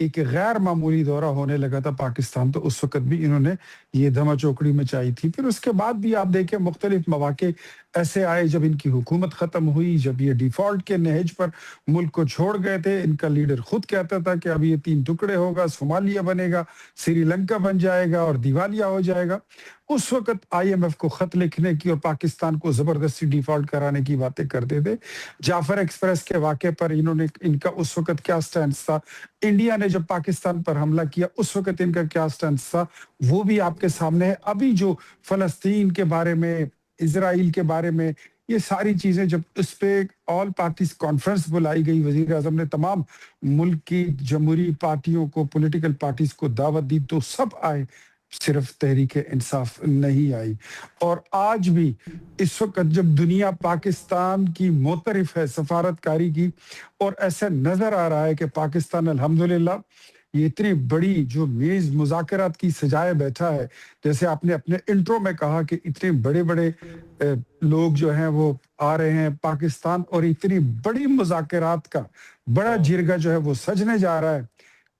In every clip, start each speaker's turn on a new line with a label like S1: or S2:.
S1: ایک غیر معمولی دورہ ہونے لگا تھا پاکستان، تو اس وقت بھی انہوں نے یہ دھما چوکڑی مچائی تھی. پھر اس کے بعد بھی آپ دیکھیں مختلف مواقع ایسے آئے جب ان کی حکومت ختم ہوئی، جب یہ ڈیفالٹ کے نہج پر ملک کو چھوڑ گئے تھے. ان کا لیڈر خود کہتا تھا کہ اب یہ 3 ٹکڑے ہوگا، صومالیہ بنے گا، سری لنکا بن جائے گا اور دیوالیہ ہو جائے گا. اس وقت آئی ایم ایف کو خط لکھنے کی اور پاکستان کو زبردستی ڈیفالٹ کرانے کی باتیں کرتے تھے. جعفر ایکسپریس کے واقعے پر ان کا اس وقت کیا سٹینس تھا، انڈیا نے جب پاکستان پر حملہ کیا اس وقت ان کا کیا سٹینس تھا، وہ بھی آپ کے سامنے ہے. ابھی جو فلسطین کے بارے میں، اسرائیل کے بارے میں، یہ ساری چیزیں جب اس پہ آل پارٹیز کانفرنس بلائی گئی، وزیر اعظم نے تمام ملک کی جمہوری پارٹیوں کو، پولیٹیکل پارٹیز کو دعوت دی، تو سب آئے، صرف تحریک انصاف نہیں آئی. اور آج بھی اس وقت جب دنیا پاکستان کی معترف ہے سفارتکاری کی، اور ایسا نظر آ رہا ہے کہ پاکستان الحمدللہ یہ اتنی بڑی جو میز مذاکرات کی سجائے بیٹھا ہے، جیسے آپ نے اپنے انٹرو میں کہا کہ اتنے بڑے بڑے لوگ جو ہیں وہ آ رہے ہیں پاکستان، اور اتنی بڑی مذاکرات کا بڑا جرگہ جو ہے وہ سجنے جا رہا ہے.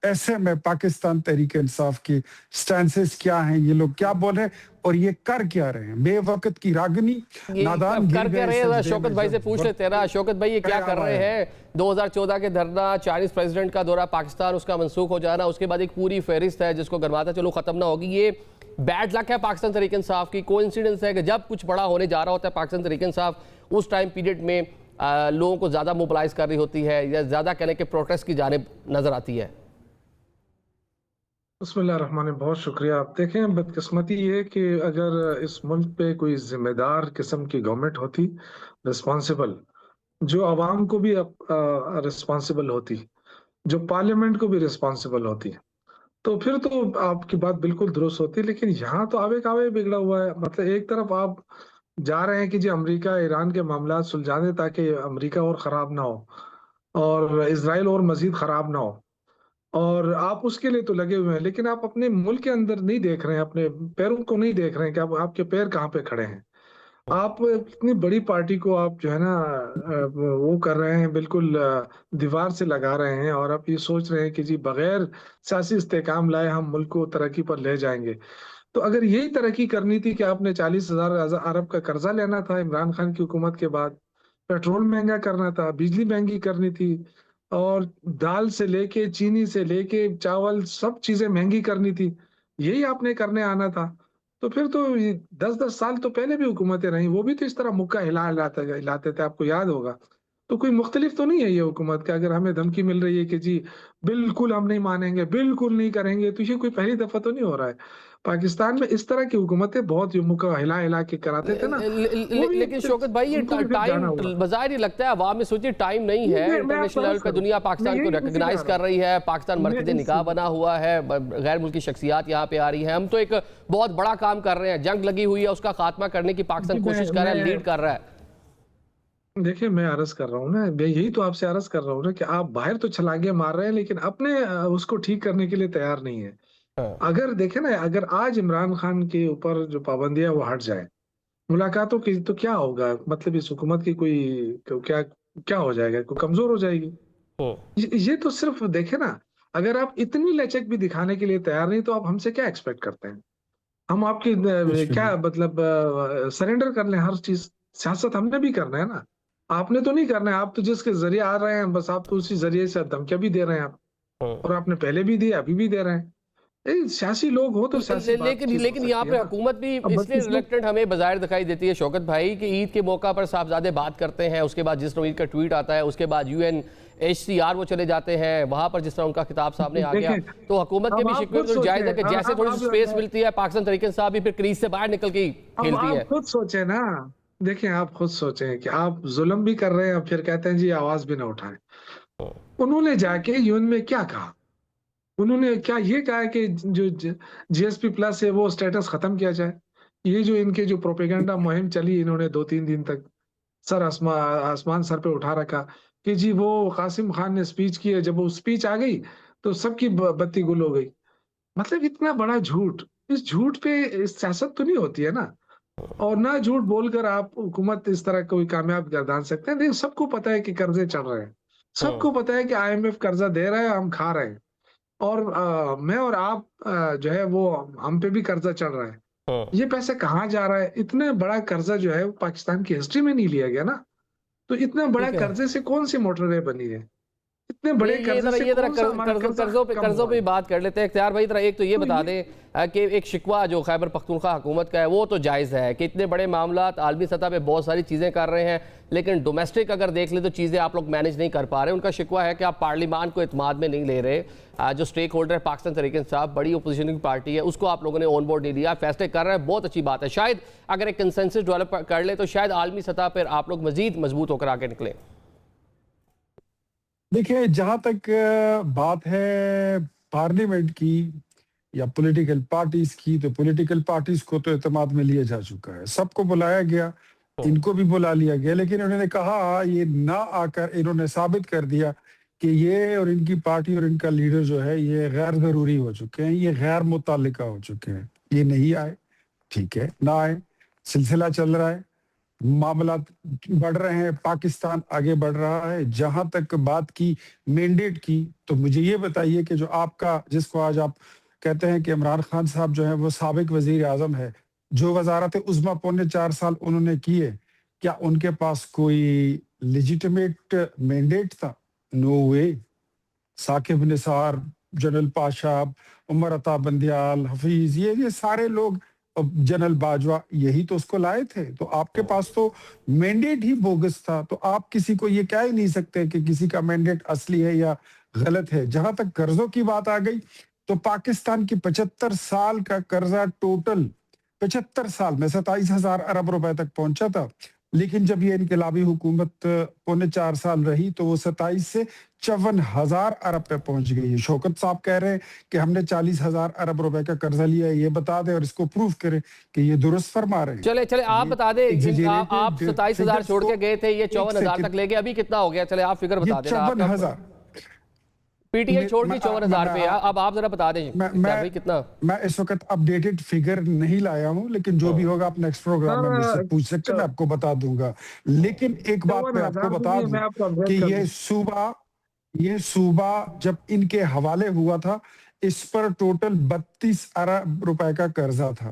S1: ایسے میں پاکستان تحریک انصاف کے سٹینسز کیا ہیں، یہ لوگ کیا بول رہے ہیں اور یہ کر کیا رہے ہیں؟ بے وقت کی راگنی، نادان
S2: کر کیا رہے ہیں؟ شوکت بھائی سے پوچھ لیتے ہیں نا. شوکت بھائی یہ کیا کر رہے ہیں؟ 2014 کے دھرنا، چائنیز پریزیڈنٹ کا دورہ پاکستان، اس کا منسوخ ہو جانا، اس کے بعد ایک پوری فہرست ہے جس کو گرماتا چلو ختم نہ ہوگی. یہ بیڈ لک ہے پاکستان تحریک انصاف کی؟ کوئی انسیڈنس ہے کہ جب کچھ بڑا ہونے جا رہا ہوتا ہے پاکستان تحریک انصاف اس ٹائم پیریڈ میں لوگوں کو زیادہ موبلائز کر رہی ہوتی ہے، یا زیادہ کہنے کہ پروٹیسٹ کی جانب نظر آتی ہے؟
S3: بسم اللہ الرحمن الرحیم. بہت شکریہ. آپ دیکھیں بدقسمتی یہ کہ اگر اس ملک پہ کوئی ذمہ دار قسم کی گورنمنٹ ہوتی، رسپانسبل، جو عوام کو بھی رسپانسبل ہوتی، جو پارلیمنٹ کو بھی رسپانسبل ہوتی، تو پھر تو آپ کی بات بالکل درست ہوتی. لیکن یہاں تو آوے کاوے بگڑا ہوا ہے. مطلب ایک طرف آپ جا رہے ہیں کہ جی امریکہ ایران کے معاملات سلجھا دیں تاکہ امریکہ اور خراب نہ ہو اور اسرائیل اور مزید خراب نہ ہو، اور آپ اس کے لیے تو لگے ہوئے ہیں، لیکن آپ اپنے ملک کے اندر نہیں دیکھ رہے ہیں، اپنے پیروں کو نہیں دیکھ رہے ہیں کہ آپ کے پیر کہاں پہ کھڑے ہیں. آپ اتنی بڑی پارٹی کو آپ جو ہے نا وہ کر رہے ہیں، بالکل دیوار سے لگا رہے ہیں، اور آپ یہ سوچ رہے ہیں کہ جی بغیر سیاسی استحکام لائے ہم ملک کو ترقی پر لے جائیں گے. تو اگر یہی ترقی کرنی تھی کہ آپ نے 40,000 ارب کا قرضہ لینا تھا عمران خان کی حکومت کے بعد، پیٹرول مہنگا کرنا تھا، بجلی مہنگی کرنی تھی، اور دال سے لے کے چینی سے لے کے چاول سب چیزیں مہنگی کرنی تھی، یہی آپ نے کرنے آنا تھا، تو پھر تو 10 سال تو پہلے بھی حکومتیں رہیں، وہ بھی تو اس طرح مکہ ہلاتے تھے، آپ کو یاد ہوگا. تو کوئی مختلف تو نہیں ہے یہ حکومت کہ اگر ہمیں دھمکی مل رہی ہے کہ جی بالکل ہم نہیں مانیں گے، بالکل نہیں کریں گے، تو یہ کوئی پہلی دفعہ تو نہیں ہو رہا ہے. پاکستان میں اس طرح کی حکومتیں بہت مکہ ہلا کے کراتے تھے نا.
S2: لیکن شوکت بھائی یہ ٹائم بظاہر ہی لگتا ہے عوام میں سوچی ٹائم نہیں ہے. انٹرنیشنل لیول پہ دنیا پاکستان کو ریکگنائز کر رہی ہے، پاکستان مرکز نکاح بنا ہوا ہے، غیر ملکی شخصیات یہاں پہ آ رہی ہیں. ہم تو ایک بہت بڑا کام کر رہے ہیں، جنگ لگی ہوئی ہے، اس کا خاتمہ کرنے کی پاکستان کوشش کر رہا ہے، لیڈ کر رہا ہے.
S3: دیکھیں میں عرض کر رہا ہوں نا، میں یہی تو آپ سے عرض کر رہا ہوں نا کہ آپ باہر تو چھلانگے مار رہے ہیں لیکن اپنے اس کو ٹھیک کرنے کے لیے تیار نہیں ہے. اگر دیکھیں نا، اگر آج عمران خان کے اوپر جو پابندیاں وہ ہٹ جائیں ملاقاتوں کی، تو کیا ہوگا؟ مطلب اس حکومت کی کوئی کیا ہو جائے گا؟ کوئی کمزور ہو جائے گی. یہ تو صرف دیکھیں نا، اگر آپ اتنی لچک بھی دکھانے کے لیے تیار نہیں تو آپ ہم سے کیا ایکسپیکٹ کرتے ہیں؟ ہم آپ کی کیا مطلب سرنڈر کر لیں ہر چیز؟ سیاست ہم نے بھی کرنا ہے نا، آپ نے تو نہیں کرنا ہے. آپ تو جس کے ذریعے آ رہے ہیں بس آپ تو اسی ذریعے سے دھمکیاں بھی دے رہے ہیں آپ، اور آپ نے پہلے بھی دی، ابھی بھی دے رہے ہیں. سیاسی لوگ ہو تو سیاسی
S2: لیکن یہاں پہ حکومت بھی اس لیے ریلیکٹنٹ ہمیں بظاہر دکھائی دیتی ہے شوکت بھائی کہ عید کے موقع پر صاحبزادے بات کرتے ہیں، اس کے بعد جس طرح عید کا ٹویٹ آتا ہے، اس کے بعد UNHCR وہ چلے جاتے ہیں، وہاں پر جس طرح ان کا خطاب سامنے آ گیا، تو حکومت کے بھی شکوے تو جائز ہے کہ جیسے تھوڑی سی سپیس ملتی ہے پاکستان تحریک انصاف بھی پھر کریز سے باہر نکل کے کھیلتی ہے.
S3: آپ خود سوچیں نا، دیکھیں آپ خود سوچیں کہ آپ ظلم بھی کر رہے ہیں، پھر کہتے ہیں جی آواز بھی نہ اٹھائیں. انہوں نے جا کے UN میں کیا کہا؟ انہوں نے کیا یہ کہا کہ جو GSP+ ہے وہ سٹیٹس ختم کیا جائے؟ یہ جو ان کے جو پروپیگنڈا مہم چلی انہوں نے 2-3 دن تک، سر آسمان سر پہ اٹھا رکھا کہ جی وہ قاسم خان نے سپیچ کی ہے، جب وہ سپیچ آ گئی تو سب کی بتی گل ہو گئی. مطلب اتنا بڑا جھوٹ، اس جھوٹ پہ سیاست تو نہیں ہوتی ہے نا. اور نہ جھوٹ بول کر آپ حکومت اس طرح کوئی کامیاب گردان سکتے ہیں. سب کو پتا ہے کہ قرضے چڑھ رہے ہیں، سب کو پتا ہے کہ IMF قرضہ دے رہا ہے، ہم کھا رہے ہیں. اور میں اور آپ جو ہے وہ ہم پہ بھی قرضہ چل رہا ہے. یہ پیسے کہاں جا رہا ہے؟ اتنا بڑا قرضہ جو ہے وہ پاکستان کی ہسٹری میں نہیں لیا گیا نا. تو اتنا بڑا
S2: ٹھیک ہے.
S3: قرضے سے کون سی موٹر وے بنی ہے؟ اتنے بڑے قرضے سے کون سا ہمارا قرضہ کم
S2: قرضوں
S3: ہوا
S2: پہ
S3: ہے؟
S2: بات کر لیتے ہیں. اختیار بھائی ذرا ایک تو یہ بتا دیں کہ ایک شکوہ جو خیبر پختونخوا حکومت کا ہے وہ تو جائز ہے کہ اتنے بڑے معاملات عالمی سطح پہ بہت ساری چیزیں کر رہے ہیں، لیکن ڈومیسٹک اگر دیکھ لیں تو چیزیں آپ لوگ مینج نہیں کر پا رہے. ان کا شکوہ ہے کہ آپ پارلیمان کو اعتماد میں نہیں لے رہے. جو سٹیک ہولڈر ہے پاکستان تحریک انصاف، بڑی اپوزیشن کی پارٹی ہے، اس کو آپ لوگوں نے آن بورڈ نہیں لیا. فیصلے کر رہے ہیں، بہت اچھی بات ہے. شاید اگر ایک کنسنسس ڈیولپ کر لیں تو شاید عالمی سطح پر آپ لوگ مزید مضبوط ہو کر آگے نکلیں.
S1: دیکھیں، جہاں تک بات ہے پارلیمنٹ کی یا پولیٹیکل پارٹیز کی، تو پولیٹیکل پارٹیز کو تو اعتماد میں لیا جا چکا ہے. سب کو بلایا گیا، ان کو بھی بلا لیا گیا، لیکن انہوں نے کہا یہ نہ آ کر انہوں نے ثابت کر دیا کہ یہ اور ان کی پارٹی اور ان کا لیڈر جو ہے یہ غیر ضروری ہو چکے ہیں، یہ غیر متعلقہ ہو چکے ہیں. یہ نہیں آئے، ٹھیک ہے، نہ آئے، سلسلہ چل رہا ہے، معاملات بڑھ رہے ہیں، پاکستان آگے بڑھ رہا ہے. جہاں تک بات کی مینڈیٹ کی، تو مجھے یہ بتائیے کہ جو آپ کا، جس کو آج آپ کہتے ہیں کہ عمران خان صاحب جو ہیں وہ سابق وزیر اعظم ہے، جو وزارت عظمیٰ 4.25 سال انہوں نے کیے، کیا ان کے پاس کوئی لیجیٹمیٹ مینڈیٹ تھا؟ نو وے. ثاقب نثار، جنرل پاشا، عمر عطا بندیال، حفیظ، یہ سارے لوگ، جنرل باجوہ، یہی تو اس کو لائے تھے. تو آپ کے پاس تو مینڈیٹ ہی بوگس تھا. تو آپ کسی کو یہ کہہ ہی نہیں سکتے کہ کسی کا مینڈیٹ اصلی ہے یا غلط ہے. جہاں تک قرضوں کی بات آ گئی، تو پاکستان کی 75 سال کا قرضہ ٹوٹل 75 سال میں 27,000 ارب روپے تک پہنچا تھا. لیکن جب یہ انقلابی حکومت 4.25 سال رہی تو وہ 27 سے 54,000 ارب پہ پہنچ گئی ہے. شوکت صاحب کہہ رہے ہیں کہ ہم نے 40,000 ارب روپے کا قرضہ لیا ہے. یہ بتا دیں اور اس کو پروف کریں کہ یہ درست فرما رہے ہیں.
S2: چلے آپ بتا دیں، آپ 27,000 چھوڑ کے گئے تھے، یہ 54,000 تک لے گئے، ابھی کتنا ہو گیا؟ چلے آپ فگر بتا دیں.
S1: 54,000
S2: پی ٹی آئی چھوڑ دی 54,000 پہ. اب آپ ذرا بتا دیں کتنا.
S1: میں اس وقت اپڈیٹڈ فگر نہیں لایا ہوں، لیکن جو بھی ہوگا آپ نیکسٹ پروگرام میں مجھ سے پوچھ سکتے ہیں، میں آپ کو بتا دوں گا. لیکن ایک بات میں آپ کو بتا دوں کہ یہ صوبہ جب ان کے حوالے ہوا تھا، اس پر ٹوٹل 32 ارب روپے کا قرضہ تھا.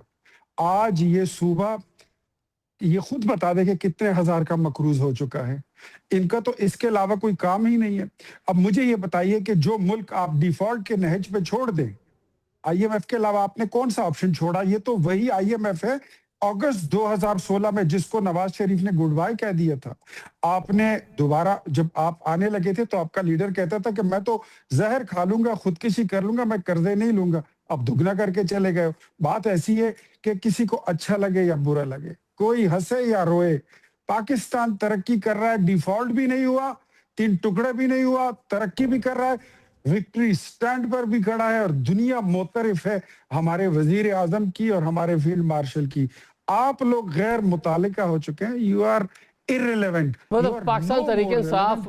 S1: آج یہ صوبہ، یہ خود بتا دے کہ کتنے ہزار کا مقروض ہو چکا ہے. ان کا تو اس کے علاوہ کوئی کام ہی نہیں ہے. اب مجھے یہ بتائیے کہ جو ملک آپ ڈیفالٹ کے نہج پہ چھوڑ دیں، آئی ایم ایف کے علاوہ آپ نے کون سا آپشن چھوڑا؟ یہ تو وہی آئی ایم ایف ہے اگست 2016 میں، جس کو نواز شریف نے گڈ بائی کہہ دیا تھا. آپ نے دوبارہ جب آپ آنے لگے تھے تو آپ کا لیڈر کہتا تھا کہ میں تو زہر کھا لوں گا، خودکشی کر لوں گا، میں قرضے نہیں لوں گا. اب دگنا کر کے چلے گئے. بات ایسی ہے کہ کسی کو اچھا لگے یا برا لگے، کوئی ہنسے یا روئے، پاکستان ترقی کر رہا ہے. ڈیفالٹ بھی نہیں ہوا، 3 ٹکڑے بھی نہیں ہوا، ترقی بھی کر رہا ہے، وکٹری سٹینڈ پر بھی کھڑا ہے، اور دنیا معترف ہے ہمارے وزیر اعظم کی اور ہمارے فیلڈ مارشل کی. آپ لوگ غیر متعلقہ ہو چکے ہیں. You are irrelevant.
S2: مطلب پاکستان تحریک انصاف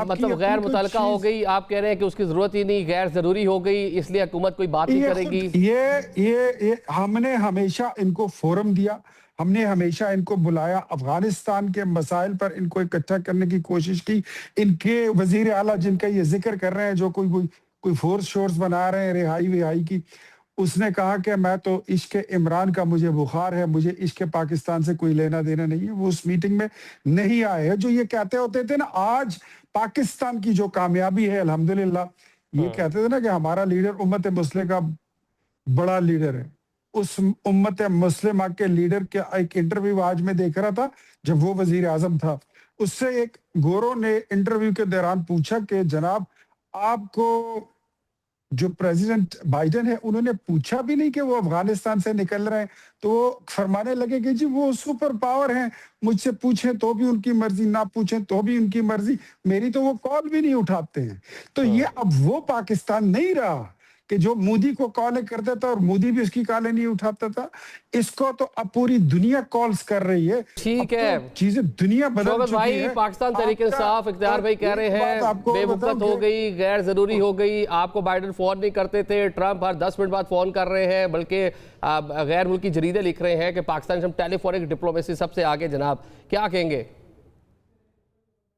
S2: مطلب غیر متعلقہ ہو گئی. آپ کہہ رہے ہیں کہ اس کی ضرورت ہی نہیں، غیر ضروری ہو گئی، اس لیے حکومت کوئی بات نہیں کرے گی.
S1: یہ ہم نے ہمیشہ ان کو فورم دیا، ہم نے ہمیشہ ان کو بلایا، افغانستان کے مسائل پر ان کو اکٹھا کرنے کی کوشش کی. ان کے وزیر اعلیٰ جن کا یہ ذکر کر رہے ہیں، جو کوئی فورس شورس بنا رہے ہیں رہائی کی، اس نے کہا کہ میں تو عشق عمران کا مجھے بخار ہے، مجھے عشق پاکستان سے کوئی لینا دینا نہیں ہے. وہ اس میٹنگ میں نہیں آئے ہیں. جو یہ کہتے ہوتے تھے نا، آج پاکستان کی جو کامیابی ہے الحمدللہ، یہ کہتے تھے نا کہ ہمارا لیڈر امت مسلمہ کا بڑا لیڈر ہے. اس امت مسلمہ کے لیڈر کے ایک انٹرویو آج میں دیکھ رہا تھا جب وہ وزیر اعظم تھا. اس سے ایک گورو نے انٹرویو کے دوران پوچھا کہ جناب آپ کو جو پریزیڈنٹ بائیڈن ہے، انہوں نے پوچھا بھی نہیں کہ وہ افغانستان سے نکل رہے ہیں. تو وہ فرمانے لگے کہ جی وہ سپر پاور ہیں، مجھ سے پوچھیں تو بھی ان کی مرضی، نہ پوچھیں تو بھی ان کی مرضی، میری تو وہ کال بھی نہیں اٹھاتے ہیں. تو یہ اب وہ پاکستان نہیں رہا کہ جو مودی کو کالیں کرتا تھا اور مودی بھی اس کی کالیں نہیں اٹھاتا تھا. اس کو تو اب پوری دنیا کالز کر رہی ہے.
S2: ٹھیک ہے،
S1: چیزیں دنیا بدل چکی ہے.
S2: پاکستان تحریک انصاف اختیار بھائی کہہ رہے ہیں بے وقت ہو گئی، غیر ضروری ہو گئی. آپ کو بائیڈن فون نہیں کرتے تھے، ٹرمپ ہر 10 منٹ بعد فون کر رہے ہیں، بلکہ غیر ملکی جریدے لکھ رہے ہیں کہ پاکستان ٹیلی فونک ڈپلومیسی سب سے آگے. جناب کیا کہیں گے؟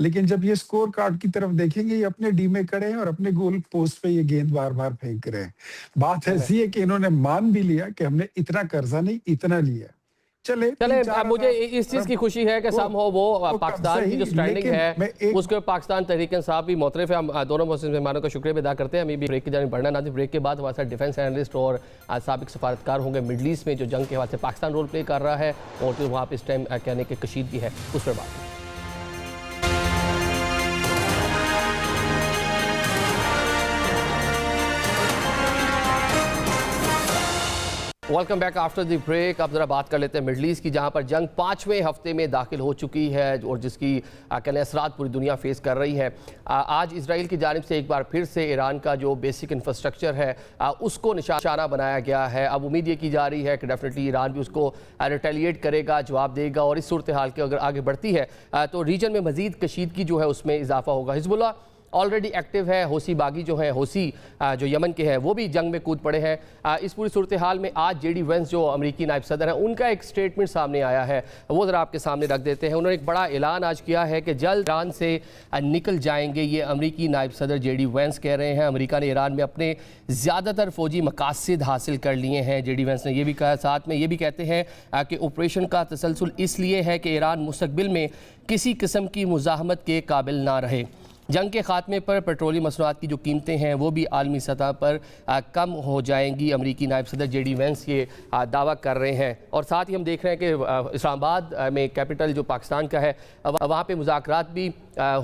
S1: لیکن جب یہ سکور کارڈ کی طرف دیکھیں گے یہ اپنے ڈی میں کڑے ہیں اور اپنے گول پوسٹ پہ یہ گیند بار بار پھینک رہے ہیں. بات ایسی ہے کہ انہوں نے مان بھی لیا کہ ہم نے اتنا قرضہ نہیں اتنا لیا. چلے
S2: مجھے اس چیز کی خوشی ہے کہ سم ہو وہ پاکستان کی جو سٹینڈنگ ہے اس کے پاکستان تحریک انصاف بھی معترف ہے. ہم دونوں معزز مہمانوں کا شکریہ بھی ادا کرتے ہیں. ہمیں بھی بریک کی جانب بڑھنا ناظرین. بریک کے بعد ہمارے ساتھ ڈیفنس اینالسٹ اور سابق سفارتکار ہوں گے مڈل ایسٹ میں جو جنگ کے حوالے سے پاکستان رول پلے کر رہا ہے اور جو وہاں پہ اس ٹائم کہنے کے کشیدگی ہے اس پر بات. Welcome back after the break. اب ذرا بات کر لیتے ہیں مڈل ایسٹ کی جہاں پر جنگ 5ویں ہفتے میں داخل ہو چکی ہے اور جس کی کہنے اثرات پوری دنیا فیس کر رہی ہے. آج اسرائیل کی جانب سے ایک بار پھر سے ایران کا جو بیسک انفراسٹرکچر ہے اس کو نشانہ بنایا گیا ہے. اب امید یہ کی جا رہی ہے کہ ڈیفینیٹلی ایران بھی اس کو ریٹیلیٹ کرے گا, جواب دے گا اور اس صورتحال کے اگر آگے بڑھتی ہے تو ریجن میں مزید کشیدگی جو ہے اس میں اضافہ ہوگا. حزب اللہ آلریڈی ایکٹیو ہے. حوثی باغی جو ہیں حوثی جو یمن کے ہیں وہ بھی جنگ میں کود پڑے ہیں. اس پوری صورتحال میں آج جے ڈی وینس جو امریکی نائب صدر ہیں ان کا ایک سٹیٹمنٹ سامنے آیا ہے, وہ ذرا آپ کے سامنے رکھ دیتے ہیں. انہوں نے ایک بڑا اعلان آج کیا ہے کہ جلد ایران سے نکل جائیں گے. یہ امریکی نائب صدر جے ڈی وینس کہہ رہے ہیں. امریکہ نے ایران میں اپنے زیادہ تر فوجی مقاصد حاصل کر لیے ہیں. جے ڈی وینس نے یہ بھی کہا, ساتھ میں یہ بھی کہتے ہیں کہ آپریشن کا تسلسل اس لیے ہے کہ ایران مستقبل میں کسی قسم کی مزاحمت کے قابل نہ رہے. جنگ کے خاتمے پر پیٹرولیم مصنوعات کی جو قیمتیں ہیں وہ بھی عالمی سطح پر کم ہو جائیں گی. امریکی نائب صدر جے ڈی وینس یہ دعویٰ کر رہے ہیں. اور ساتھ ہی ہم دیکھ رہے ہیں کہ اسلام آباد میں کیپٹل جو پاکستان کا ہے وہاں پہ مذاکرات بھی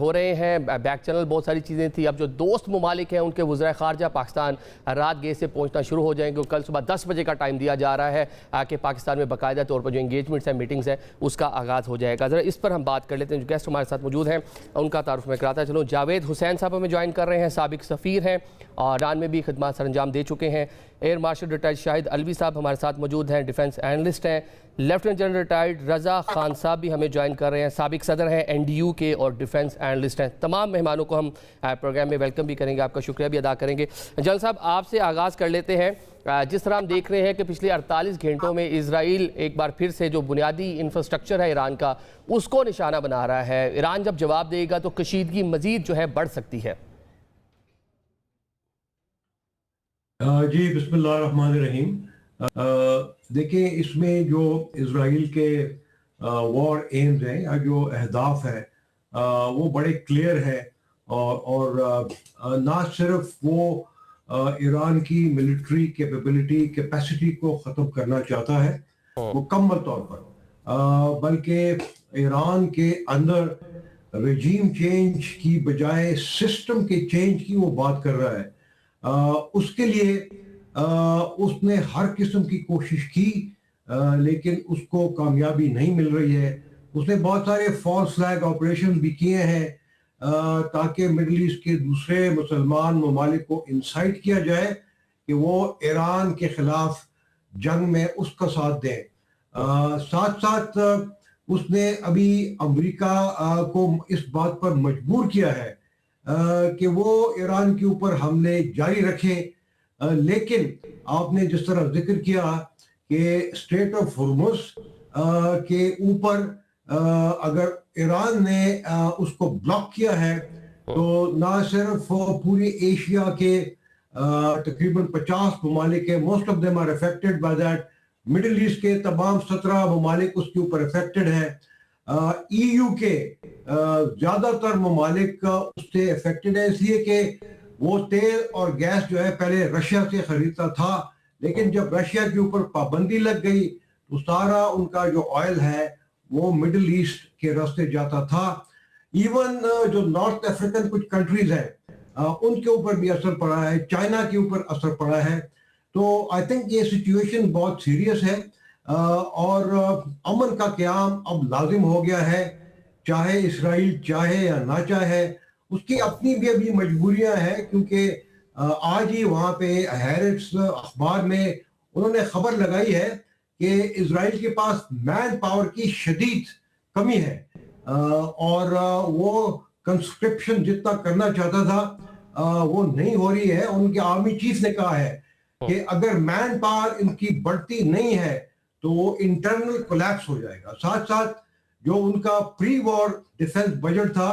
S2: ہو رہے ہیں. بیک چینل بہت ساری چیزیں تھیں. اب جو دوست ممالک ہیں ان کے وزرائے خارجہ پاکستان رات گئے سے پہنچنا شروع ہو جائیں گے. کل صبح 10 بجے کا ٹائم دیا جا رہا ہے کہ پاکستان میں باقاعدہ طور پر جو انگیجمنٹس ہیں میٹنگز ہیں اس کا آغاز ہو جائے گا. ذرا اس پر ہم بات کر لیتے ہیں. جو گیسٹ ہمارے ساتھ موجود ہیں ان کا تعارف میں کراتا چلوں. جاوید حسین صاحب ہمیں جوائن کر رہے ہیں, سابق سفیر ہیں اور ایران میں بھی خدمات سر انجام دے چکے ہیں. ایئر مارشل ریٹائرڈ شاہد الوی صاحب ہمارے ساتھ موجود ہیں, ڈیفنس اینالسٹ ہیں. Lieutenant general retired Raza Khan صاحب بھی ہمیں جوائن کر رہے ہیں, سابق صدر ہیں این ڈی یو کے اور ڈیفنس اینالسٹ ہیں. تمام مہمانوں کو ہم پروگرام میں ویلکم بھی کریں گے, آپ کا شکریہ بھی ادا کریں گے. جنرل صاحب آپ سے آغاز کر لیتے ہیں. جس طرح ہم دیکھ رہے ہیں کہ پچھلے 48 گھنٹوں میں اسرائیل ایک بار پھر سے جو بنیادی انفراسٹرکچر ہے ایران کا اس کو نشانہ بنا رہا ہے. ایران جب جواب دے گا تو کشیدگی مزید جو ہے بڑھ سکتی ہے.
S4: جی بسم اللہ الرحمن الرحیم. دیکھیں اس میں جو اسرائیل کے وار ایمز ہیں یا جو اہداف ہے وہ بڑے کلیئر ہے اور نہ صرف وہ ایران کی ملٹری کیپیسٹی کو ختم کرنا چاہتا ہے مکمل طور پر, بلکہ ایران کے اندر رجیم چینج کی بجائے سسٹم کے چینج کی وہ بات کر رہا ہے. اس کے لیے اس نے ہر قسم کی کوشش کی لیکن اس کو کامیابی نہیں مل رہی ہے. اس نے بہت سارے فالس فلیگ آپریشن بھی کیے ہیں تاکہ مڈل ایسٹ کے دوسرے مسلمان ممالک کو انسائٹ کیا جائے کہ وہ ایران کے خلاف جنگ میں اس کا ساتھ دیں. ساتھ ساتھ اس نے ابھی امریکہ کو اس بات پر مجبور کیا ہے کہ وہ ایران کے اوپر حملے جاری رکھیں. لیکن آپ نے جس طرح ذکر کیا کہ اسٹریٹ آف ہرمز کے اوپر اگر ایران نے اس کو بلاک کیا ہے تو نہ صرف پوری ایشیا کے تقریباً 50 ممالک ہیں, most of them are affected by that. Middle east کے تمام 17 ممالک اس کے اوپر افیکٹڈ ہیں. ای یو کے زیادہ تر ممالک اس سے افیکٹڈ ہے اس لیے کہ وہ تیل اور گیس جو ہے پہلے رشیا سے خریدتا تھا, لیکن جب رشیا کے اوپر پابندی لگ گئی تو سارا ان کا جو آئل ہے وہ مڈل ایسٹ کے راستے جاتا تھا. ایون جو نارتھ افریقن کچھ کنٹریز ہیں ان کے اوپر بھی اثر پڑا ہے, چائنا کے اوپر اثر پڑا ہے. تو آئی تھنک یہ سچویشن بہت سیریس ہے اور امن کا قیام اب لازم ہو گیا ہے, چاہے اسرائیل چاہے یا نہ چاہے. اس کی اپنی بھی ابھی مجبوریاں ہیں کیونکہ آج ہی وہاں پہ ہیرٹس اخبار میں انہوں نے خبر لگائی ہے کہ اسرائیل کے پاس مین پاور کی شدید کمی ہے اور وہ کنسکرپشن جتنا کرنا چاہتا تھا وہ نہیں ہو رہی ہے. ان کے آرمی چیف نے کہا ہے کہ اگر مین پاور ان کی بڑھتی نہیں ہے تو وہ انٹرنل کولیپس ہو جائے گا. ساتھ ساتھ جو ان کا پری وار ڈیفنس بجٹ تھا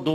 S5: 2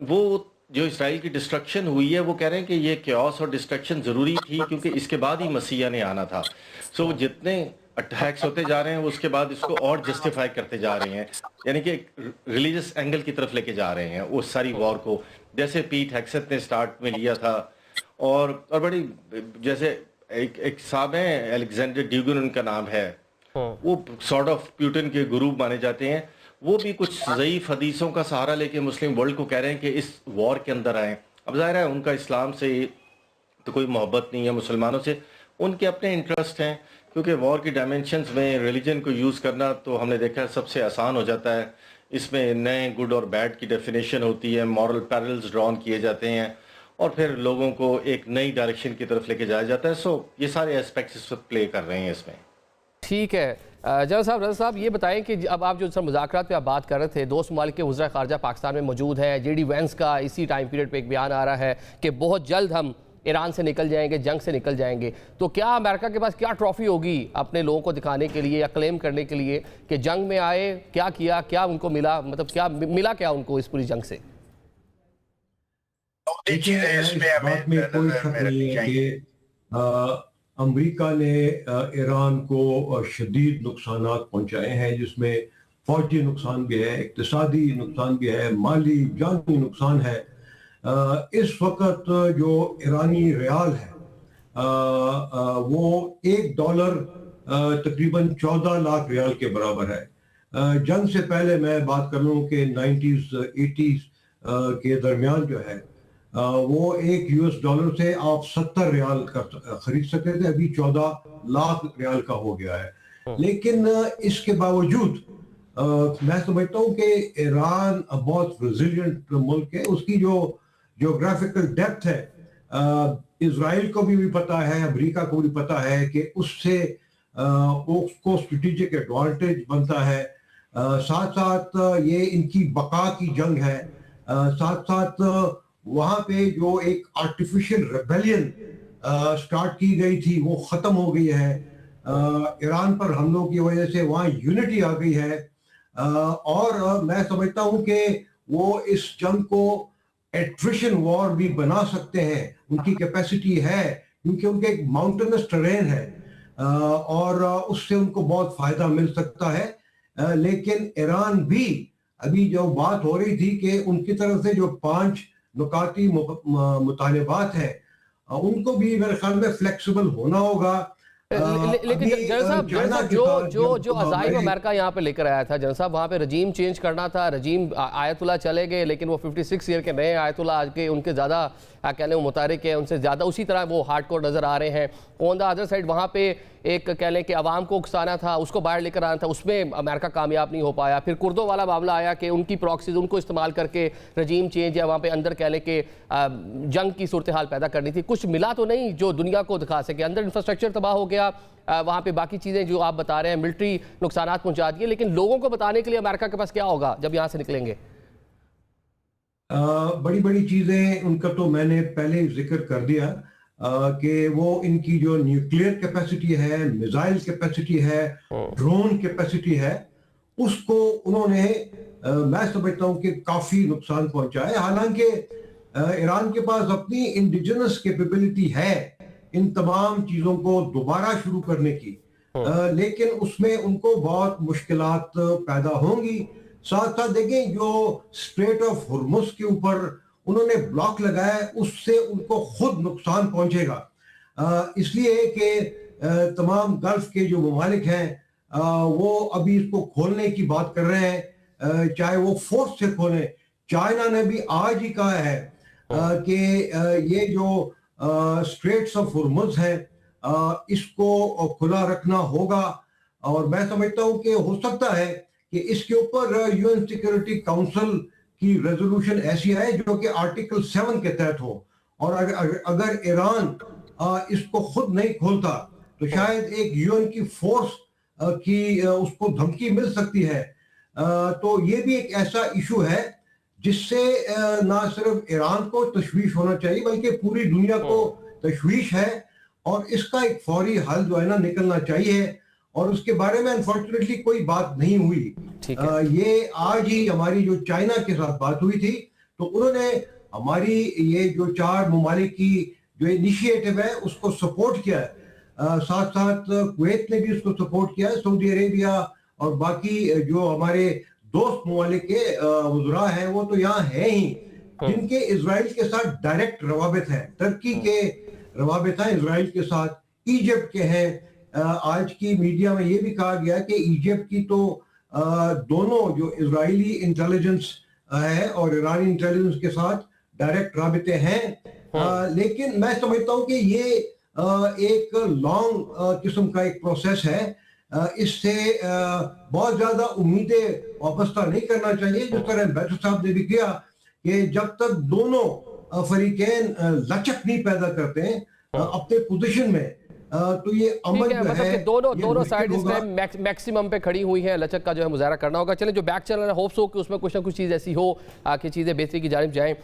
S5: وہ جو اسرائیل کی ڈسٹرکشن ہوئی ہے وہ کہہ رہے ہیں کہ یہ کیوس اور ڈسٹرکشن ضروری تھی کیونکہ اس کے بعد ہی مسیح نے آنا تھا. سو جتنے اٹیکس ہوتے جا رہے ہیں اس کے بعد اس کو اور جسٹیفائی کرتے جا رہے ہیں, یعنی کہ ریلیجس اینگل کی طرف لے کے جا رہے ہیں اس ساری وار کو, جیسے پیٹ ہیکسٹ نے سٹارٹ میں لیا تھا. اور بڑی جیسے ایک صاحب ہیں الیگزینڈر ڈیوگن ان کا نام ہے, وہ سارٹ آف پیوٹن کے گرو مانے جاتے ہیں, وہ بھی کچھ ضعیف حدیثوں کا سہارا لے کے مسلم ورلڈ کو کہہ رہے ہیں کہ اس وار کے اندر آئیں. اب ظاہر ہے ان کا اسلام سے تو کوئی محبت نہیں ہے, مسلمانوں سے ان کے اپنے انٹرسٹ ہیں, کیونکہ وار کی ڈائمینشنز میں ریلیجن کو یوز کرنا تو ہم نے دیکھا سب سے آسان ہو جاتا ہے. اس میں نئے گڈ اور بیڈ کی ڈیفینیشن ہوتی ہے, مورل پیرلز ڈرون کیے جاتے ہیں اور پھر لوگوں کو ایک نئی ڈائریکشن کی طرف لے کے جایا جاتا ہے. سو یہ سارے ایسپیکٹس اس وقت پلے کر رہے ہیں اس میں.
S2: ٹھیک ہے جنرل صاحب, رضا صاحب یہ بتائیں کہ اب آپ جو مذاکرات پہ آپ بات کر رہے تھے, دوست ممالک کے وزراء خارجہ پاکستان میں موجود ہیں. جے ڈی وینس کا اسی ٹائم پیریڈ پہ ایک بیان آ رہا ہے کہ بہت جلد ہم ایران سے نکل جائیں گے, جنگ سے نکل جائیں گے. تو کیا امریکہ کے پاس کیا ٹرافی ہوگی اپنے لوگوں کو دکھانے کے لیے یا کلیم کرنے کے لیے کہ جنگ میں آئے, کیا کیا, کیا ان کو ملا, مطلب کیا ملا کیا ان کو اس پوری جنگ سے؟
S4: بات میں کوئی شک نہیں ہے کہ امریکہ نے ایران کو شدید نقصانات پہنچائے ہیں, جس میں فوجی نقصان بھی ہے, اقتصادی نقصان بھی ہے, مالی جانی نقصان ہے. اس وقت جو ایرانی ریال ہے وہ $1 تقریباً 14 لاکھ ریال کے برابر ہے. جنگ سے پہلے میں بات کر لوں کہ 90s 80s کے درمیان جو ہے وہ $1 سے آپ 70 ریال کا خرید سکتے تھے, ابھی 14 لاکھ ریال کا ہو گیا ہے. لیکن اس کے باوجود میں سمجھتا ہوں کہ ایران بہت ریزیلینٹ ملک ہے. اس کی جو جیوگرافیکل ڈیپتھ ہے اسرائیل کو بھی پتا ہے, امریکہ کو بھی پتا ہے کہ اس سے اس کو اسٹریٹجک ایڈوانٹیج بنتا ہے. ساتھ ساتھ یہ ان کی بقا کی جنگ ہے. ساتھ ساتھ وہاں پہ جو ایک آرٹیفیشل ریبیلین سٹارٹ کی گئی تھی وہ ختم ہو گئی ہے. ایران پر حملوں کی وجہ سے وہاں یونٹی آ گئی ہے, اور میں سمجھتا ہوں کہ وہ اس جنگ کو ایٹریشن وار بھی بنا سکتے ہیں. ان کی کیپیسٹی ہے کیونکہ ان کے ایک ماؤنٹینس ٹرین ہے اور اس سے ان کو بہت فائدہ مل سکتا ہے. لیکن ایران بھی ابھی جو بات ہو رہی تھی کہ ان کی طرف سے جو 5 نکاتی مطالبات ہیں ان کو بھی میرے خیال میں فلیکسیبل ہونا ہوگا.
S2: لیکن جنرل صاحب جو عزائم امریکہ یہاں پہ لے کر آیا تھا جنرل صاحب, وہاں پہ رجیم چینج کرنا تھا, رجیم آیت اللہ چلے گئے, لیکن وہ 56 ایئر کے نئے آیت اللہ آج کے ان کے زیادہ کہنے وہ متحرک ہیں, ان سے زیادہ اسی طرح وہ ہارڈ کور نظر آ رہے ہیں. آن دا ادر سائڈ وہاں پہ ایک کہہ لیں کہ عوام کو اکسانا تھا, اس کو باہر لے کر آنا تھا, اس میں امریکہ کامیاب نہیں ہو پایا. پھر کردوں والا معاملہ آیا کہ ان کی پراکسیز ان کو استعمال کر کے رجیم چینج یا وہاں پہ اندر کہہ لیں کہ جنگ کی صورتحال پیدا کرنی تھی. کچھ ملا تو نہیں جو دنیا کو دکھا سکے. اندر انفراسٹرکچر تباہ ہو گیا, وہاں پہ باقی چیزیں جو آپ بتا رہے ہیں ملٹری نقصانات پہنچا دیے, لیکن لوگوں کو بتانے کے لیے امریکہ کے پاس کیا ہوگا جب یہاں سے نکلیں گے؟
S4: بڑی بڑی چیزیں ان کا تو میں نے پہلے ذکر کر دیا کہ وہ ان کی جو نیوکلیئر کیپیسٹی ہے, میزائل کیپیسٹی ہے, ڈرون کیپیسٹی ہے, اس کو انہوں نے میں سمجھتا ہوں کہ کافی نقصان پہنچا ہے. حالانکہ ایران کے پاس اپنی انڈیجنس کیپیبلٹی ہے ان تمام چیزوں کو دوبارہ شروع کرنے کی, لیکن اس میں ان کو بہت مشکلات پیدا ہوں گی. ساتھ ساتھ دیکھیں جو اسٹریٹ آف ہرمز کے اوپر انہوں نے بلاک لگایا ہے اس سے ان کو خود نقصان پہنچے گا, اس لیے کہ تمام گلف کے جو ممالک ہیں وہ ابھی اس کو کھولنے کی بات کر رہے ہیں, چاہے وہ فورس سے کھولیں. چائنا نے بھی آج ہی کہا ہے کہ یہ جو اسٹریٹس آف ہرمز ہیں اس کو کھلا رکھنا ہوگا, اور میں سمجھتا ہوں کہ ہو سکتا ہے کہ اس کے اوپر یو این سیکورٹی کاؤنسل کی ریزولوشن ایسی آئے جو کہ آرٹیکل 7 کے تحت ہو, اور اگر ایران اس کو خود نہیں کھولتا تو شاید ایک یو این کی فورس کی اس کو دھمکی مل سکتی ہے. تو یہ بھی ایک ایسا ایشو ہے جس سے نہ صرف ایران کو تشویش ہونا چاہیے بلکہ پوری دنیا کو تشویش ہے, اور اس کا ایک فوری حل جو ہے نا نکلنا چاہیے, اور اس کے بارے میں انفارچونیٹلی کوئی بات نہیں ہوئی. یہ آج ہی ہماری جو چائنا کے ساتھ بات ہوئی تھی, تو انہوں نے ہماری یہ جو 4 ممالک کی جو انیشیٹو ہے اس کو سپورٹ کیا ہے، ساتھ ساتھ کویت نے بھی اس کو سپورٹ کیا ہے، سعودی عربیہ اور باقی جو ہمارے دوست ممالک کے وزراء ہیں وہ تو یہاں ہیں ہی، جن کے اسرائیل کے ساتھ ڈائریکٹ روابط ہیں، ترکی کے روابط ہیں اسرائیل کے ساتھ، ایجپٹ کے ہیں، آج کی میڈیا میں یہ بھی کہا گیا کہ ایجپٹ کی تو دونوں جو اسرائیلی انٹیلیجنس ہے اور ایرانی انٹیلیجنس کے ساتھ ڈائریکٹ رابطے ہیں، لیکن میں سمجھتا ہوں کہ یہ ایک لانگ قسم کا ایک پروسیس ہے، اس سے بہت زیادہ امیدیں وابستہ نہیں کرنا چاہیے، جس طرح بیٹر صاحب نے بھی کیا کہ جب تک دونوں فریقین لچک نہیں پیدا کرتے ہیں اپنے پوزیشن میں تو یہ عمل جو ہے
S2: مطلب کہ دونوں سائڈ اس میں میکسیمم پہ کھڑی ہوئی ہیں، لچک کا جو ہے مظاہرہ کرنا ہوگا۔ چلیں جو بیک چل رہا ہے ہوپس ہو کہ اس میں کچھ نہ کچھ چیز ایسی ہو کہ چیزیں بہتری کی جانب جائیں۔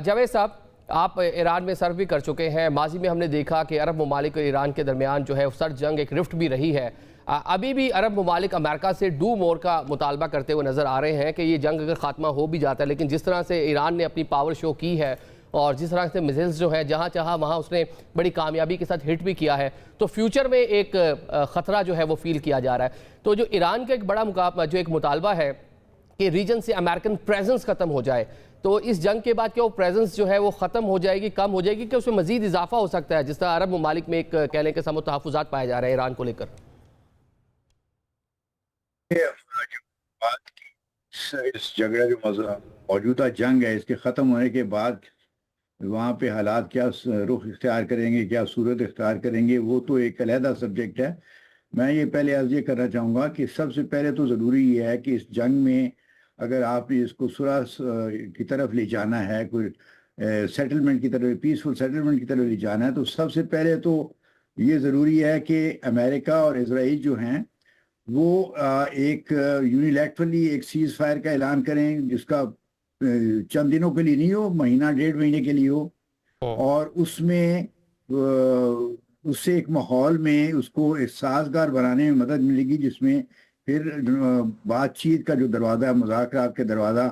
S2: جاوید صاحب، آپ ایران میں سرو بھی کر چکے ہیں، ماضی میں ہم نے دیکھا کہ عرب ممالک اور ایران کے درمیان جو ہے سرد جنگ ایک رفٹ بھی رہی ہے، ابھی بھی عرب ممالک امریکہ سے ڈو مور کا مطالبہ کرتے ہوئے نظر آ رہے ہیں کہ یہ جنگ اگر خاتمہ ہو بھی جاتا ہے، لیکن جس طرح سے ایران نے اپنی پاور شو کی ہے اور جس طرح سے میزائلز جو ہیں جہاں چاہا وہاں اس نے بڑی کامیابی کے ساتھ ہٹ بھی کیا ہے، تو فیوچر میں ایک خطرہ جو ہے وہ فیل کیا جا رہا ہے۔ تو جو ایران کا ایک بڑا جو ایک مطالبہ ہے کہ ریجن سے امریکن پریزنس ختم ہو جائے، تو اس جنگ کے بعد کیا وہ پریزنس جو ہے وہ ختم ہو جائے گی، کم ہو جائے گی، کہ اس میں مزید اضافہ ہو سکتا ہے، جس طرح عرب ممالک میں ایک کہنے کے سامنے تحفظات پائے جا رہے ہیں ایران کو لے کر؟
S6: اس جھگڑا جو موجودہ جنگ ہے اس کے ختم ہونے کے بعد وہاں پہ حالات کیا رخ اختیار کریں گے، کیا صورت اختیار کریں گے، وہ تو ایک علیحدہ سبجیکٹ ہے۔ میں یہ پہلے عرض یہ کرنا چاہوں گا کہ سب سے پہلے تو ضروری یہ ہے کہ اس جنگ میں اگر آپ اس کو صلح کی طرف لے جانا ہے، کوئی سیٹلمنٹ کی طرف، پیسفل سیٹلمنٹ کی طرف لے جانا ہے، تو سب سے پہلے تو یہ ضروری ہے کہ امریکہ اور اسرائیل جو ہیں وہ ایک یونیلیٹرلی ایک سیز فائر کا اعلان کریں، جس کا چند دنوں کے لیے نہیں ہو، مہینہ 1.5 مہینے کے لیے ہو، اور اس میں اس سے ایک ماحول میں اس کو ایک سازگار بنانے میں مدد ملے گی، جس میں پھر بات چیت کا جو دروازہ ہے، مذاکرات کا دروازہ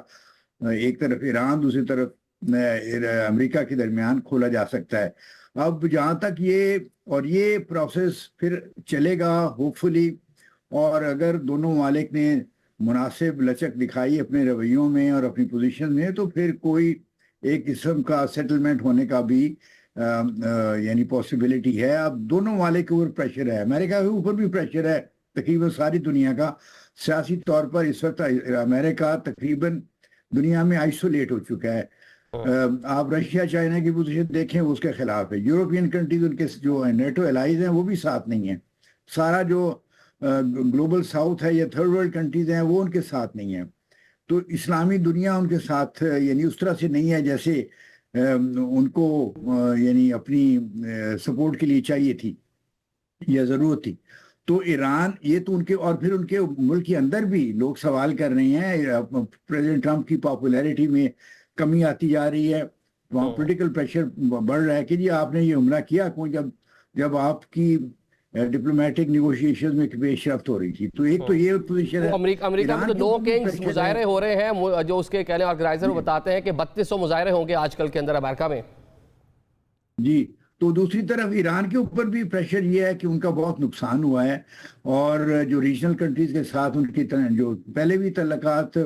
S6: ایک طرف ایران دوسری طرف امریکہ کے درمیان کھولا جا سکتا ہے۔ اب جہاں تک یہ پروسیس پھر چلے گا ہوپ فلی، اور اگر دونوں ممالک نے مناسب لچک دکھائی اپنے رویوں میں اور اپنی پوزیشن میں، تو پھر کوئی ایک قسم کا سیٹلمنٹ ہونے کا بھی یعنی پاسبلٹی ہے۔ اب دونوں ممالک کے اوپر پریشر ہے، امریکہ کے اوپر بھی پریشر ہے، تقریباً ساری دنیا کا سیاسی طور پر اس وقت امریکہ تقریباً دنیا میں آئسولیٹ ہو چکا ہے۔ آپ رشیا چائنا کی پوزیشن دیکھیں، وہ اس کے خلاف ہے۔ یورپین کنٹریز ان کے جو نیٹو الائز ہیں وہ بھی ساتھ نہیں ہیں، سارا جو گلوبل ساؤتھ ہے یا تھرڈ ورلڈ کنٹریز ہیں وہ ان کے ساتھ نہیں ہیں، تو اسلامی دنیا ان کے ساتھ یعنی اس طرح سے نہیں ہے جیسے ان کو یعنی اپنی سپورٹ کے لیے چاہیے تھی یا ضرورت تھی۔ تو ایران یہ تو ان کے، اور پھر ان کے ملک کے اندر بھی لوگ سوال کر رہے ہیں، پریزیڈنٹ ٹرمپ کی پاپولیرٹی میں کمی آتی جا رہی ہے، وہاں پولیٹیکل پریشر بڑھ رہا ہے کہ جی آپ نے یہ حملہ کیا کیوں، جب آپ کی ڈپلومیٹک نیگوشیشن میں پیش رفت ہو رہی تھی۔ تو ایک تو یہ پوزیشن ہے۔
S2: امریکہ میں تو نو کنگز مظاہرے ہو رہے ہیں، جو اس کے کہنے آرگنائزر بتاتے ہیں کہ 3200 مظاہرے ہوں گے آج کل کے اندر امریکہ میں۔
S6: جی، تو دوسری طرف ایران کے اوپر بھی پریشر یہ ہے کہ ان کا بہت نقصان ہوا ہے، اور جو ریجنل کنٹریز کے ساتھ ان کی جو پہلے بھی تعلقات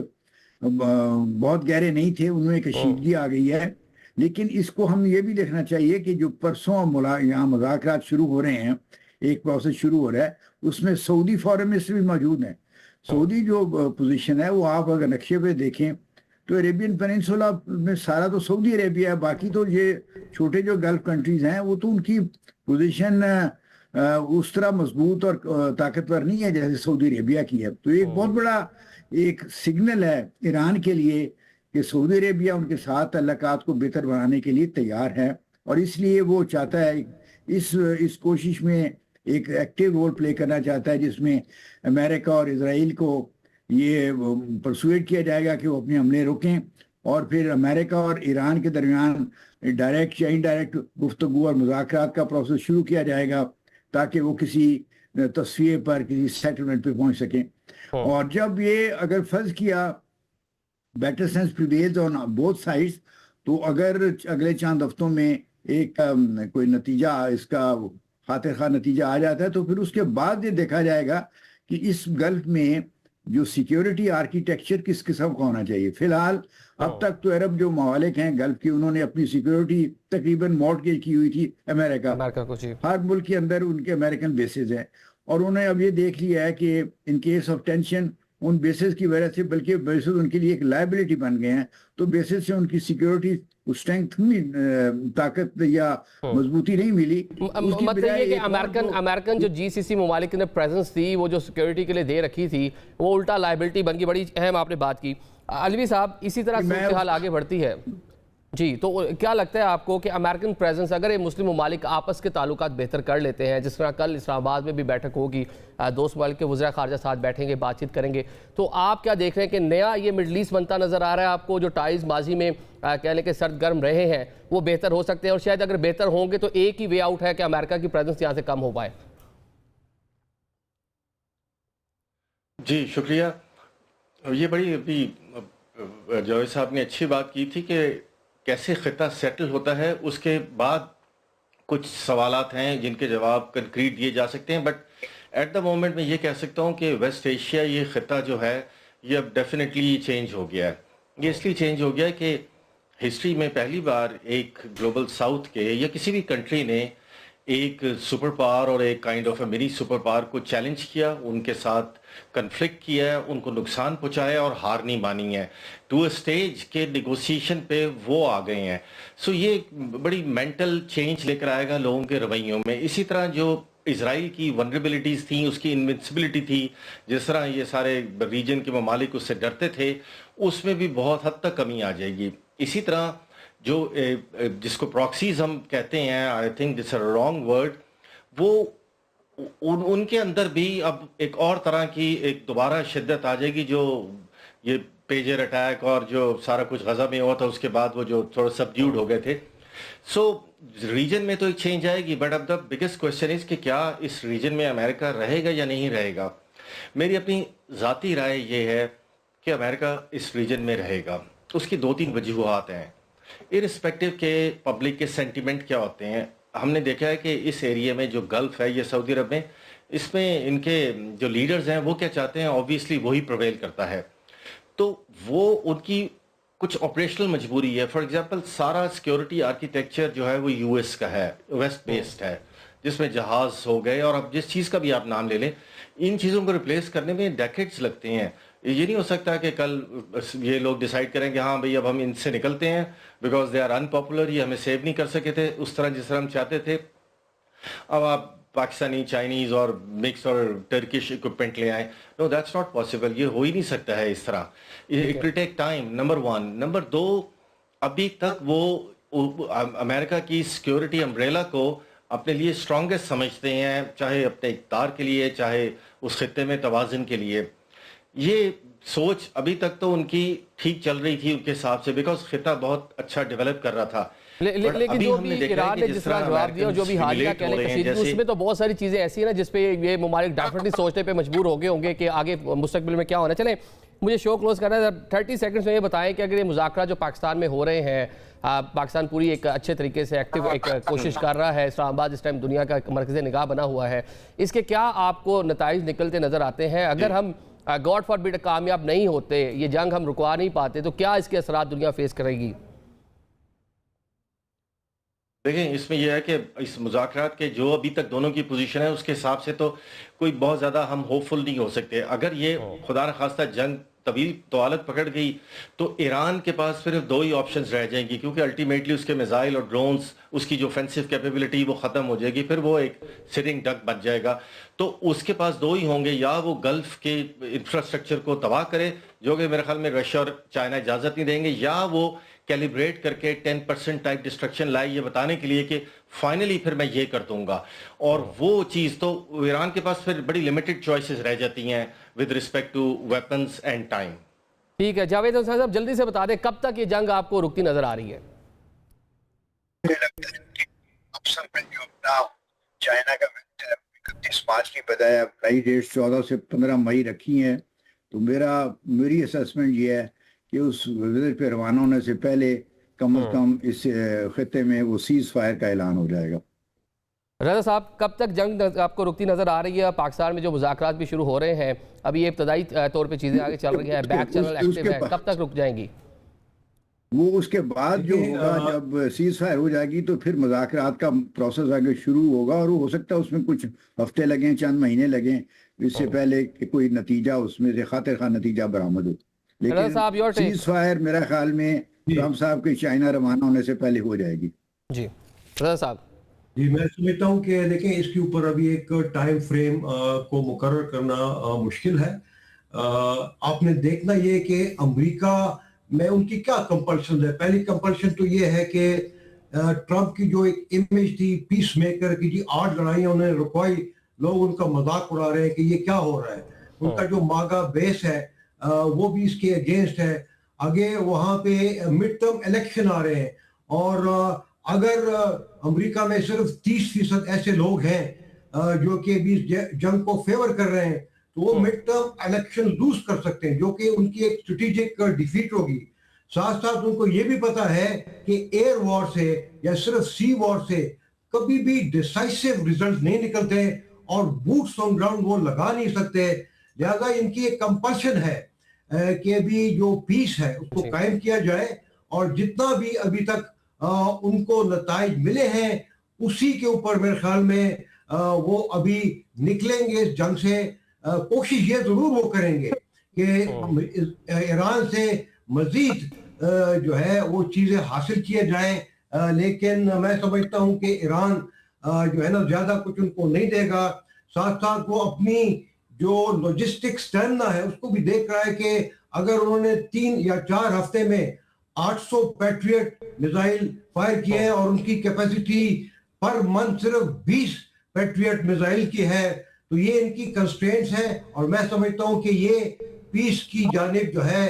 S6: بہت گہرے نہیں تھے، ان میں کشیدگی آ گئی ہے۔ لیکن اس کو ہم یہ بھی دیکھنا چاہیے کہ جو پرسوں یہاں مذاکرات شروع ہو رہے ہیں، ایک پروسیس شروع ہو رہا ہے، اس میں سعودی فورم منسٹر بھی موجود ہیں۔ سعودی جو پوزیشن ہے وہ آپ اگر نقشے پہ دیکھیں تو عربین پیننسولا میں سارا تو سعودی عربیہ ہے، باقی تو یہ چھوٹے جو گلف کنٹریز ہیں وہ تو ان کی پوزیشن اس طرح مضبوط اور طاقتور نہیں ہے جیسے سعودی عربیہ کی ہے۔ تو ایک بہت بڑا ایک سگنل ہے ایران کے لیے کہ سعودی عربیہ ان کے ساتھ تعلقات کو بہتر بنانے کے لیے تیار ہے، اور اس لیے وہ چاہتا ہے اس کوشش میں ایک ایکٹیو رول پلے کرنا چاہتا ہے، جس میں امریکہ اور اسرائیل کو یہ پرسویٹ کیا جائے گا کہ وہ اپنے حملے روکیں، اور پھر امریکہ اور ایران کے درمیان ڈائریکٹ یا انڈائریکٹ گفتگو اور مذاکرات کا پروسیس شروع کیا جائے گا تاکہ وہ کسی تصفیے پر، کسی سیٹلمنٹ پہ پہنچ سکیں۔ اور جب یہ اگر فرض کیا better sense prevails on both sides. تو اگر اگلے چند ہفتوں میں ایک کوئی نتیجہ اس کا خاطر خواہ نتیجہ آ جاتا ہے تو پھر اس کے بعد یہ دیکھا جائے گا کہ اس گلف میں جو سیکیورٹی آرکیٹیکچر کس قسم کا ہونا چاہیے. فی الحال اب تک تو عرب جو ممالک ہیں گلف کی انہوں نے اپنی سیکیورٹی تقریباً مارٹگیج کی ہوئی تھی امریکہ
S2: کو. جی
S6: ہر ملک کے اندر ان کے امریکن بیسز ہیں اور انہوں نے اب یہ دیکھ لیا ہے کہ in case of tension in bases کی وجہ سے بلکہ بیسز ان کے لیے ایک لائبلٹی بن گئے ہیں تو بیسز سے ان کی سیکیورٹی اسٹرینتھ طاقت یا مضبوطی نہیں ملی.
S2: مطلب یہ کہ امریکن جو جی سی سی ممالک نے پریزنس تھی وہ جو سیکیورٹی کے لیے دے رکھی تھی وہ الٹا لائبلٹی بن گئی. بڑی اہم آپ نے بات کی. علوی صاحب اسی طرح صورتحال آگے بڑھتی ہے جی تو کیا لگتا ہے آپ کو کہ امریکن پریزنس اگر یہ مسلم ممالک آپس کے تعلقات بہتر کر لیتے ہیں جس طرح کل اسلام آباد میں بھی بیٹھک ہوگی دوست ممالک کے وزراء خارجہ ساتھ بیٹھیں گے بات چیت کریں گے تو آپ کیا دیکھ رہے ہیں کہ نیا یہ مڈل ایسٹ بنتا نظر آ رہا ہے آپ کو جو ٹائز ماضی میں کہہ لیں کہ سرد گرم رہے ہیں وہ بہتر ہو سکتے ہیں اور شاید اگر بہتر ہوں گے تو ایک ہی وے آؤٹ ہے کہ امریکہ کی پریزنس یہاں سے کم ہو پائے.
S5: جی شکریہ. یہ بڑی ابھی جاوید صاحب نے اچھی بات کی تھی کہ کیسے خطہ سیٹل ہوتا ہے اس کے بعد کچھ سوالات ہیں جن کے جواب کنکریٹ دیے جا سکتے ہیں بٹ ایٹ دا مومنٹ میں یہ کہہ سکتا ہوں کہ ویسٹ ایشیا یہ خطہ جو ہے یہ اب ڈیفینیٹلی چینج ہو گیا ہے. یہ اس لیے چینج ہو گیا ہے کہ ہسٹری میں پہلی بار ایک گلوبل ساؤتھ کے یا کسی بھی کنٹری نے ایک سپر پاور اور ایک kind of a money super power کو چیلنج کیا, ان کے ساتھ کنفلکٹ کیا ہے, ان کو نقصان پہنچایا اور ہار نہیں مانی ہے ٹو اے سٹیج کے نیگوسیشن پہ وہ آ گئے ہیں. سو یہ بڑی مینٹل چینج لے کر آئے گا لوگوں کے رویوں میں. اسی طرح جو اسرائیل کی ونریبلٹیز تھیں اس کی انوینسبلٹی تھی, جس طرح یہ سارے ریجن کے ممالک اس سے ڈرتے تھے, اس میں بھی بہت حد تک کمی آ جائے گی. اسی طرح جو جس کو پراکسیز ہم کہتے ہیں I think this a wrong word, وہ ان کے اندر بھی اب ایک اور طرح کی ایک دوبارہ شدت آ جائے گی. جو یہ پیجر اٹیک اور جو سارا کچھ غزہ میں ہوا تھا اس کے بعد وہ جو تھوڑا سبڈیوڈ ہو گئے تھے. سو ریجن میں تو ایک چینج آئے گی بٹ اب دا بگیسٹ کوشچن از کہ کیا اس ریجن میں امریکہ رہے گا یا نہیں رہے گا. میری اپنی ذاتی رائے یہ ہے کہ امریکہ اس ریجن میں رہے گا. اس کی 2-3 وجوہات ہیں ارسپیکٹو کہ پبلک کے سینٹیمنٹ کیا ہوتے ہیں. ہم نے دیکھا ہے کہ اس ایریے میں جو گلف ہے یہ سعودی عرب میں, اس میں ان کے جو لیڈرز ہیں وہ کیا چاہتے ہیں, آبویسلی وہی پرویل کرتا ہے. تو وہ ان کی کچھ آپریشنل مجبوری ہے. فار ایگزامپل سارا سیکیورٹی آرکیٹیکچر جو ہے وہ یو ایس کا ہے, ویسٹ بیسڈ ہے, جس میں جہاز ہو گئے اور اب جس چیز کا بھی آپ نام لے لیں ان چیزوں کو ریپلیس کرنے میں ڈیکیڈز لگتے ہیں. یہ نہیں ہو سکتا کہ کل یہ لوگ ڈیسائیڈ کریں کہ ہاں بھئی اب ہم ان سے نکلتے ہیں because they are unpopular, یہ ہمیں سیو نہیں کر سکے تھے اس طرح جس طرح ہم چاہتے تھے. اب آپ پاکستانی, چائنیز اور مکس اور ٹرکش اکوپمنٹ لے آئیں. نو دیٹس ناٹ پاسبل, یہ ہو ہی نہیں سکتا ہے اس طرح. It will take time, number 1. Number 2, ابھی تک وہ امریکہ کی سیکیورٹی امبریلا کو اپنے لیے اسٹرانگسٹ سمجھتے ہیں, چاہے اپنے اقتدار کے لیے چاہے اس خطے میں توازن کے لیے. یہ سوچ ابھی تک تو ان کی ٹھیک چل رہی تھی ان کے حساب سے بیکاز خطہ بہت اچھا ڈیولپ کر رہا تھا.
S2: لیکن جو بھی ایران نے جس طرح جواب دیا اور جو بھی حالیہ کہنے کشیدگی, اس میں تو بہت ساری چیزیں ایسی ہیں نا جس پہ یہ ممالک ڈیفینیٹلی سوچنے پہ مجبور ہو گئے ہوں گے کہ آگے مستقبل میں کیا ہونا. چلیں مجھے شو کلوز کرنا ہے 30 سیکنڈز میں یہ بتائیں کہ اگر یہ مذاکرات جو پاکستان میں ہو رہے ہیں, پاکستان پوری ایک اچھے طریقے سے ایکٹیو ایک کوشش کر رہا ہے, اسلام آباد اس ٹائم دنیا کا مرکز نگاہ بنا ہوا ہے, اس کے کیا آپ کو نتائج نکلتے نظر آتے ہیں؟ اگر ہم گاڈ فار بٹ کامیاب نہیں ہوتے, یہ جنگ ہم رکوا نہیں پاتے, تو کیا اس کے اثرات دنیا فیس کرے گی؟
S5: دیکھیں اس میں یہ ہے کہ اس مذاکرات کے جو ابھی تک دونوں کی پوزیشن ہے اس کے حساب سے تو کوئی بہت زیادہ ہم ہوپ فل نہیں ہو سکتے. اگر یہ خدا نخواستہ جنگ طویل طوالت پکڑ گئی تو ایران کے پاس صرف 2 ہی آپشنز رہ جائیں گی, کیونکہ الٹیمیٹلی اس کے میزائل اور ڈرونز, اس کی جو فینسو کیپیبلٹی وہ ختم ہو جائے گی, پھر وہ ایک سٹنگ ڈک بن جائے گا. تو اس کے پاس 2 ہی ہوں گے, یا وہ گلف کے انفراسٹرکچر کو تباہ کرے جو کہ میرے خیال میں رشیا اور چائنا اجازت نہیں دیں گے, یا وہ کیلیبریٹ کر کے 10% ٹائپ ڈسٹرکشن لائے یہ بتانے کے لیے کہ فائنلی پھر میں یہ کر دوں گا. اور وہ چیز تو ایران کے پاس پھر بڑی لمیٹڈ چوائسز رہ جاتی ہیں with respect to weapons and time.
S2: ٹھیک ہے جاوید حسین صاحب, جلدی سے بتا دیں کب تک یہ جنگ آپ کو رکتی نظر آ رہی ہے؟
S6: چائنا کا 31 مارچ کی بجائے نئی ڈیٹ 14 سے 15 مئی رکھی ہیں, تو میری اسیسمنٹ یہ ہے کہ اس وزٹ پہ روانہ ہونے سے پہلے کم از کم اس خطے میں وہ سیز فائر کا اعلان ہو جائے گا۔
S2: رضا صاحب، کب تک جنگ آپ کو رکتی نظر آ رہی ہے؟ پاکستان میں جو مذاکرات بھی شروع ہو رہے ہیں، ابھی یہ ابتدائی طور پہ چیزیں آگے چل رہی ہیں، بیک چینل ایکٹیو ہے، کب تک رک جائیں گی؟
S6: وہ اس کے بعد جو ہوگا، جب سیز فائر ہو جائے گی تو پھر مذاکرات کا پروسیس آگے شروع ہوگا، اور وہ ہو سکتا ہے اس میں کچھ ہفتے لگیں، چند مہینے لگیں، اس سے پہلے کہ کوئی نتیجہ اس میں سے خاطر خواہ نتیجہ برآمد ہو۔ لیکن سیز فائر میرا خیال میں ٹرمپ صاحب کے چائنا روانہ ہونے سے پہلے ہو جائے گی۔
S2: جی رضا صاحب۔
S4: جی میں سمجھتا ہوں کہ دیکھیں اس کے اوپر ابھی ایک ٹائم فریم کو مقرر کرنا مشکل ہے۔ آپ نے دیکھنا یہ کہ امریکہ میں ان کی کیا کمپلشن ہے۔ پہلی کمپلشن تو یہ ہے کہ ٹرمپ کی جو ایک امیج تھی پیس میکر کی، جی 8 لڑائیاں انہوں نے رکوائی، لوگ ان کا مذاق اڑا رہے ہیں کہ یہ کیا ہو رہا ہے۔ ان کا جو ماگا بیس ہے وہ بھی اس کے اگینسٹ ہے۔ آگے وہاں پہ مڈ ٹرم الیکشن آ رہے ہیں، اور اگر امریکہ میں صرف 30% ایسے لوگ ہیں جو کہ بھی جنگ کو فیور کر رہے ہیں، تو وہ مڈ ٹرم الیکشن لوز کر سکتے ہیں، جو کہ ان کی ایک اسٹریٹجک ڈیفیٹ ہوگی۔ ساتھ ساتھ ان کو یہ بھی پتا ہے کہ ایئر وار سے یا صرف سی وار سے کبھی بھی ڈیسائسو ریزلٹ نہیں نکلتے، اور بوٹس آن گراؤنڈ وہ لگا نہیں سکتے۔ لہذا ان کی ایک کمپلشن ہے کہ ابھی جو پیس ہے اس کو قائم کیا جائے، اور جتنا بھی ابھی تک ان کو نتائج ملے ہیں اسی کے اوپر میرے خیال میں وہ ابھی نکلیں گے اس جنگ سے۔ کوشش یہ ضرور وہ کریں گے کہ ایران سے مزید جو ہے وہ چیزیں حاصل کیے جائیں، لیکن میں سمجھتا ہوں کہ ایران جو ہے نا زیادہ کچھ ان کو نہیں دے گا۔ ساتھ ساتھ وہ اپنی جو لاجسٹک سٹیمنا ہے اس کو بھی دیکھ رہا ہے کہ اگر انہوں نے 3 یا 4 ہفتے میں 800 پیٹریٹ میزائل فائر کیے ہیں، اور ان کی کیپیسٹی پر منتھ صرف 20 پیٹریٹ میزائل کی ہے، تو یہ ان کی کنسٹرینٹس ہیں، اور میں سمجھتا ہوں کہ یہ پیس کی جانب جو ہے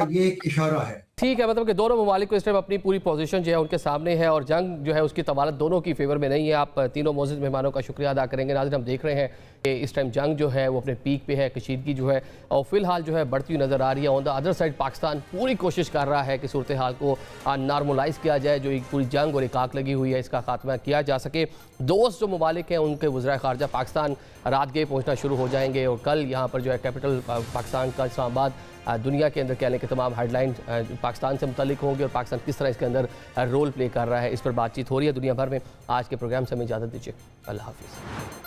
S4: یہ ایک اشارہ ہے۔
S2: ٹھیک ہے، مطلب کہ دونوں ممالک کو اس ٹائم اپنی پوری پوزیشن جو ہے ان کے سامنے ہے، اور جنگ جو ہے اس کی طوالت دونوں کی فیور میں نہیں ہے۔ آپ تینوں معزز مہمانوں کا شکریہ ادا کریں گے۔ ناظرین، ہم دیکھ رہے ہیں کہ اس ٹائم جنگ جو ہے وہ اپنے پیک پہ ہے، کشیدگی جو ہے اور فی الحال جو ہے بڑھتی ہوئی نظر آ رہی ہے۔ آن دا ادر سائڈ پاکستان پوری کوشش کر رہا ہے کہ صورتحال کو نارملائز کیا جائے، جو ایک پوری جنگ اور ایک آگ لگی ہوئی ہے اس کا خاتمہ کیا جا سکے۔ دوست جو ممالک ہیں ان کے وزرائے خارجہ پاکستان رات گئے پہنچنا شروع ہو جائیں گے، اور کل یہاں پر جو ہے کیپٹل پاکستان کا اسلام آباد دنیا کے اندر کہنے کے تمام ہیڈ لائن پاکستان سے متعلق ہوں گے، اور پاکستان کس طرح اس کے اندر رول پلے کر رہا ہے اس پر بات چیت ہو رہی ہے دنیا بھر میں۔ آج کے پروگرام سے ہمیں اجازت دیجیے، اللہ حافظ۔